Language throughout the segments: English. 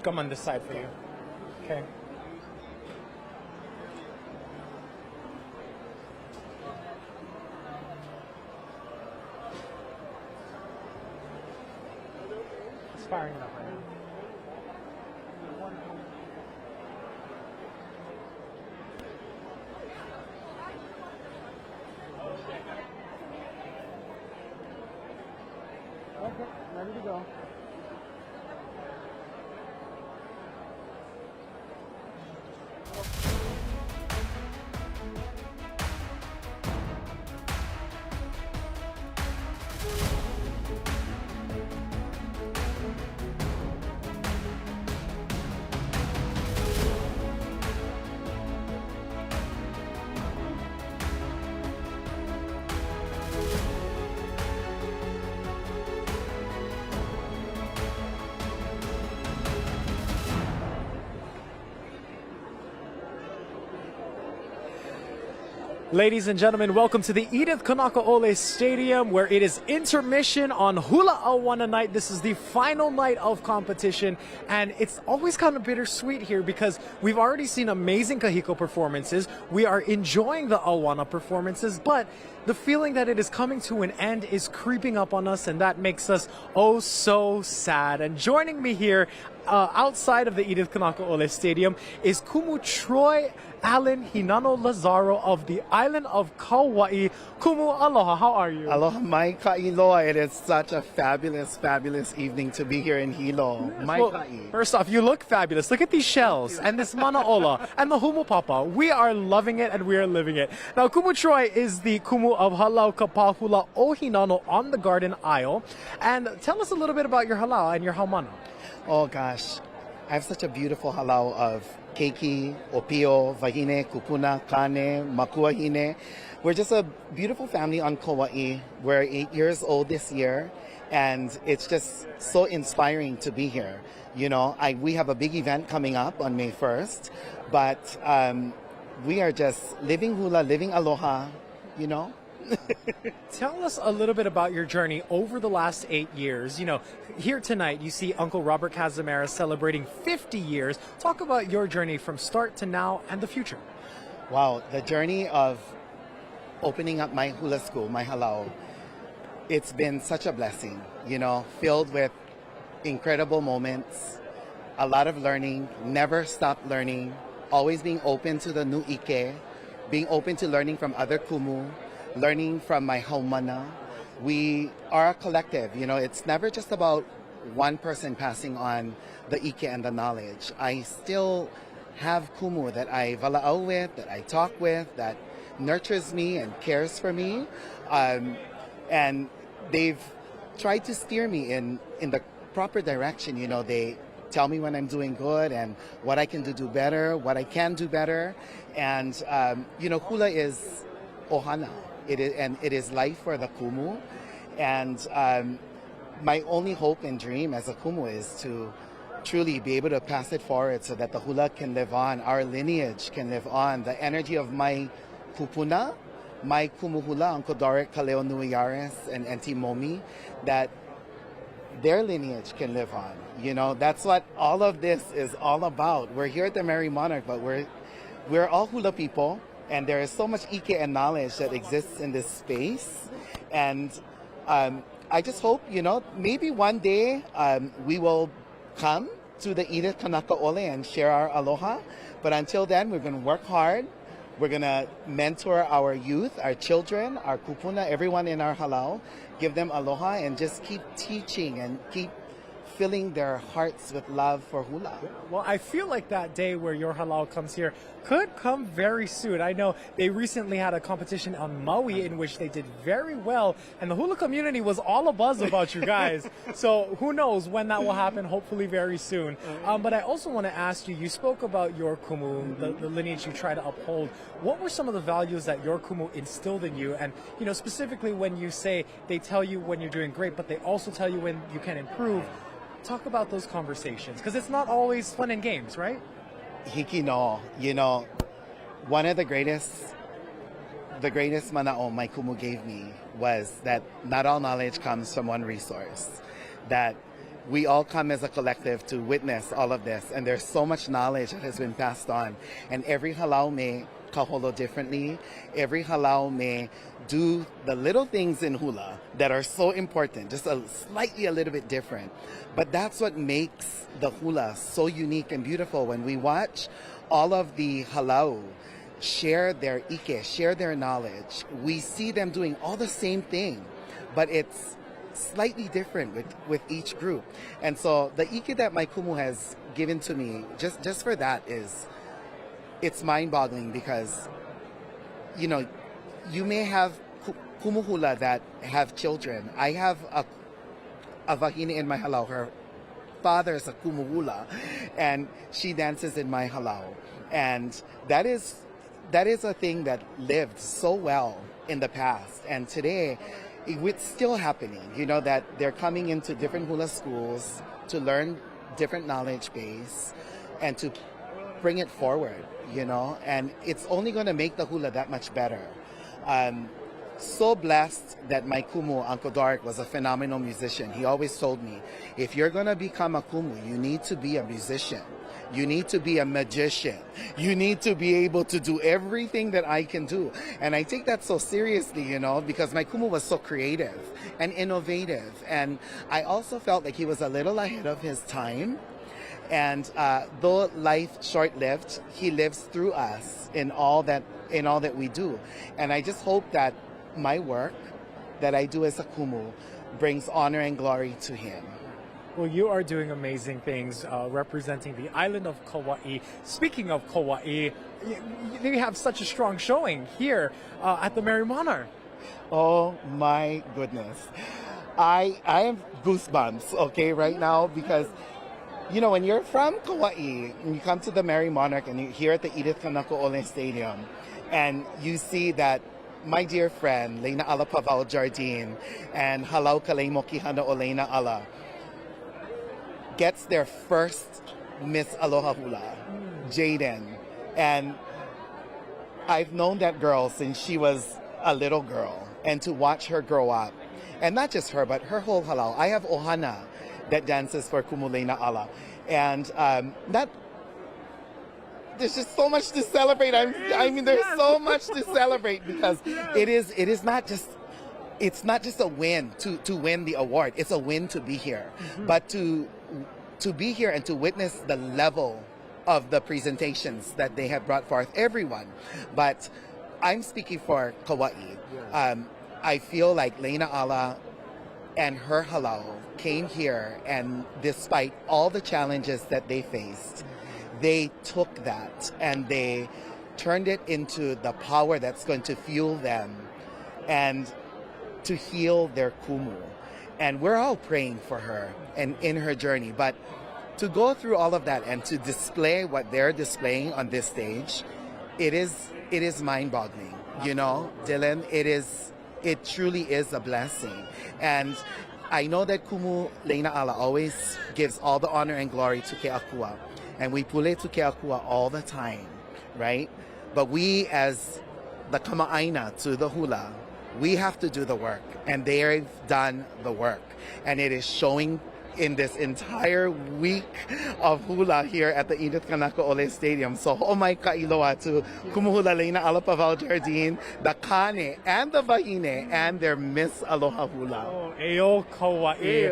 come on this side for you. Okay. It's firing it up right now. Okay, ready to go. Ladies and gentlemen, welcome to the Edith Kanakaole Stadium, where it is intermission on Hula ʻAuana night. This is the final night of competition, and it's always kind of bittersweet here because we've already seen amazing kahiko performances. We are enjoying the ʻAuana performances, but the feeling that it is coming to an end is creeping up on us, and that makes us oh so sad. And joining me here outside of the Edith Kanakaole Stadium is Kumu Troy Allen Hinano Lazaro of the island of Kauai. Kumu, aloha, how are you? Aloha mai ka'iloa. It is such a fabulous, fabulous evening to be here in Hilo. Mai Well, ka'i. first off, you look fabulous. Look at these shells and this manaola and the humupapa. We are loving it and we are living it. Now, Kumu Troy is the kumu of Halau Kapahula o Hinano on the garden aisle. And tell us a little bit about your halau and your haumana. Oh gosh, I have such a beautiful halau of keiki, opio, wahine, kupuna, kane, makuahine. We're just a beautiful family on Kauai. We're 8 years old this year, and it's just so inspiring to be here. You know, we have a big event coming up on May 1st, but we are just living hula, living aloha, you know. Tell us a little bit about your journey over the last 8 years. You know, here tonight you see Uncle Robert Casamara celebrating 50 years. Talk about your journey from start to now and the future. Wow, the journey of opening up my hula school, my halau, it's been such a blessing, you know, filled with incredible moments, a lot of learning, never stop learning, always being open to the new ike, being open to learning from other kumu, learning from my haumana. We are a collective, you know, it's never just about one person passing on the ike and the knowledge. I still have kumu that I vala'au with, that I talk with, that nurtures me and cares for me. And they've tried to steer me in the proper direction. You know, they tell me when I'm doing good and what I can do better, what I can do better. And, you know, hula is ohana. It is life for the kumu. And my only hope and dream as a kumu is to truly be able to pass it forward so that the hula can live on, our lineage can live on, the energy of my kupuna, my Kumu Hula, Uncle Doric, Kaleo Nuiyares, and Auntie Momi, that their lineage can live on. You know, that's what all of this is all about. We're here at the Merrie Monarch, but we're all hula people, and there is so much ike and knowledge that exists in this space. And I just hope, you know, maybe one day we will come to the Edith Kanakaole and share our aloha. But until then, we're going to work hard. We're going to mentor our youth, our children, our kupuna, everyone in our halau, give them aloha, and just keep teaching and keep filling their hearts with love for hula. Well, I feel like that day where your halau comes here could come very soon. I know they recently had a competition on Maui in which they did very well, and the hula community was all abuzz about you guys. So who knows when that will happen, hopefully very soon. But I also want to ask you, you spoke about your kumu, the lineage you try to uphold. What were some of the values that your kumu instilled in you? And, you know, specifically when you say they tell you when you're doing great, but they also tell you when you can improve. Talk about those conversations, because it's not always fun and games, right? Hiki no, you know, one of the greatest mana'o my kumu gave me was that not all knowledge comes from one resource. That we all come as a collective to witness all of this. And there's so much knowledge that has been passed on. And every halau may kaholo differently. Every halau may do the little things in hula that are so important, just slightly a little bit different. But that's what makes the hula so unique and beautiful. When we watch all of the halau share their ike, share their knowledge, we see them doing all the same thing, but it's slightly different with each group. And so the ike that my kumu has given to me, just for that, it's mind-boggling, because, you know, you may have kumu hula that have children. I have a wahine in my halau. Her father is a kumu hula, and she dances in my halau. And that is a thing that lived so well in the past. And today, it's still happening, you know, that they're coming into different hula schools to learn different knowledge base and to bring it forward, you know, and it's only going to make the hula that much better. So blessed that my kumu, Uncle Doric, was a phenomenal musician. He always told me, if you're going to become a kumu, you need to be a musician. You need to be a magician. You need to be able to do everything that I can do. And I take that so seriously, you know, because my kumu was so creative and innovative. And I also felt like he was a little ahead of his time. And though life short-lived, he lives through us in all that we do. And I just hope that my work that I do as a kumu brings honor and glory to him. Well, you are doing amazing things representing the island of Kauai. Speaking of Kauai, you have such a strong showing here at the Merrie Monarch. Oh my goodness. I have goosebumps, okay, right now, because, you know, when you're from Kauai and you come to the Merrie Monarch and you're here at the Edith Kanakaole Stadium and you see that my dear friend, Leina Ala Pavao Jardine and Halau Kaleimoki Hana Oleina Ala gets their first Miss Aloha Hula, Jaden. And I've known that girl since she was a little girl. And to watch her grow up, and not just her, but her whole halau. I have Ohana that dances for Kumu Leina Ala. And that there's just so much to celebrate. I mean, there's so much to celebrate, because it is not just, it's not just a win to win the award. It's a win to be here. But to be here and to witness the level of the presentations that they have brought forth, everyone. But I'm speaking for Kauai. I feel like Leina Ala and her halau came here, and despite all the challenges that they faced, they took that and they turned it into the power that's going to fuel them and to heal their kumu. And we're all praying for her and in her journey. But to go through all of that and to display what they're displaying on this stage, it is mind-boggling. You know, Dillon, it truly is a blessing. And I know that Kumu Leina Ala always gives all the honor and glory to Keakua. And we pule to Keakua all the time, right? But we, as the kama'aina to the hula, we have to do the work. And they've done the work. And it is showing in this entire week of hula here at the Edith Kanakaole Stadium. So, homai kailoa to Kumu Hula Leina Ala Pavao Jardine, the Kane and the Wahine and their Miss Aloha Hula. Oh, Eo Kauai.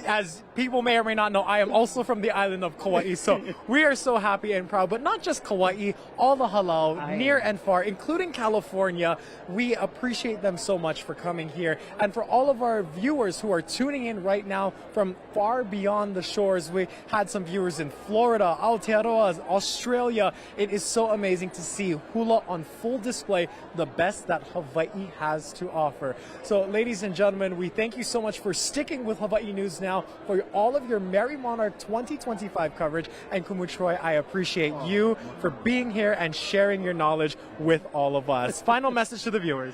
As people may or may not know, I am also from the island of Kauai, so we are so happy and proud. But not just Kauai, all the halau, near and far, including California. We appreciate them so much for coming here. And for all of our viewers who are tuning in right now from far beyond the shores, we had some viewers in Florida, Aotearoa, Australia. It is so amazing to see hula on full display, the best that Hawaii has to offer. So, ladies and gentlemen, we thank you so much for sticking with Hawaii News Now for all of your Merrie Monarch 2025 coverage. And Kumu Troy, I appreciate you for being here and sharing your knowledge with all of us. Final message to the viewers.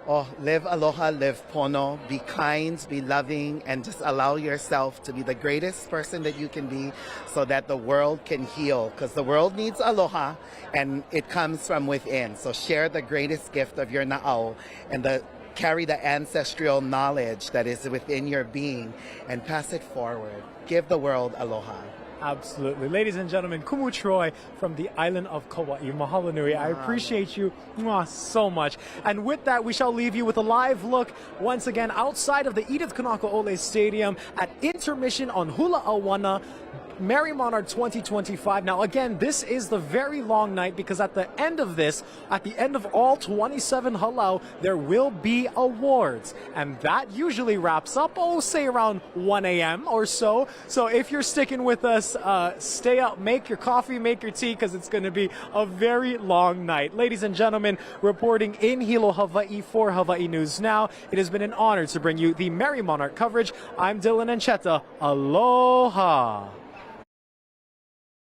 Oh, live aloha, live pono, be kind, be loving, and just allow yourself to be the greatest person that you can be so that the world can heal. Because the world needs aloha, and it comes from within. So share the greatest gift of your na'au, and the carry the ancestral knowledge that is within your being and pass it forward. Give the world aloha. Absolutely. Ladies and gentlemen, Kumu Troy from the island of Kauai. Mahalo nui. I appreciate you so much. And with that, we shall leave you with a live look once again outside of the Edith Kanakaole Stadium at intermission on Hula ʻAuana. Merrie Monarch 2025. Now again, this is the very long night because at the end of this, at the end of all 27 halau, there will be awards. And that usually wraps up, say around 1 a.m. or so. So if you're sticking with us, stay up, make your coffee, make your tea, because it's going to be a very long night. Ladies and gentlemen, reporting in Hilo, Hawaii for Hawaii News Now, it has been an honor to bring you the Merrie Monarch coverage. I'm Dillon Ancheta. Aloha.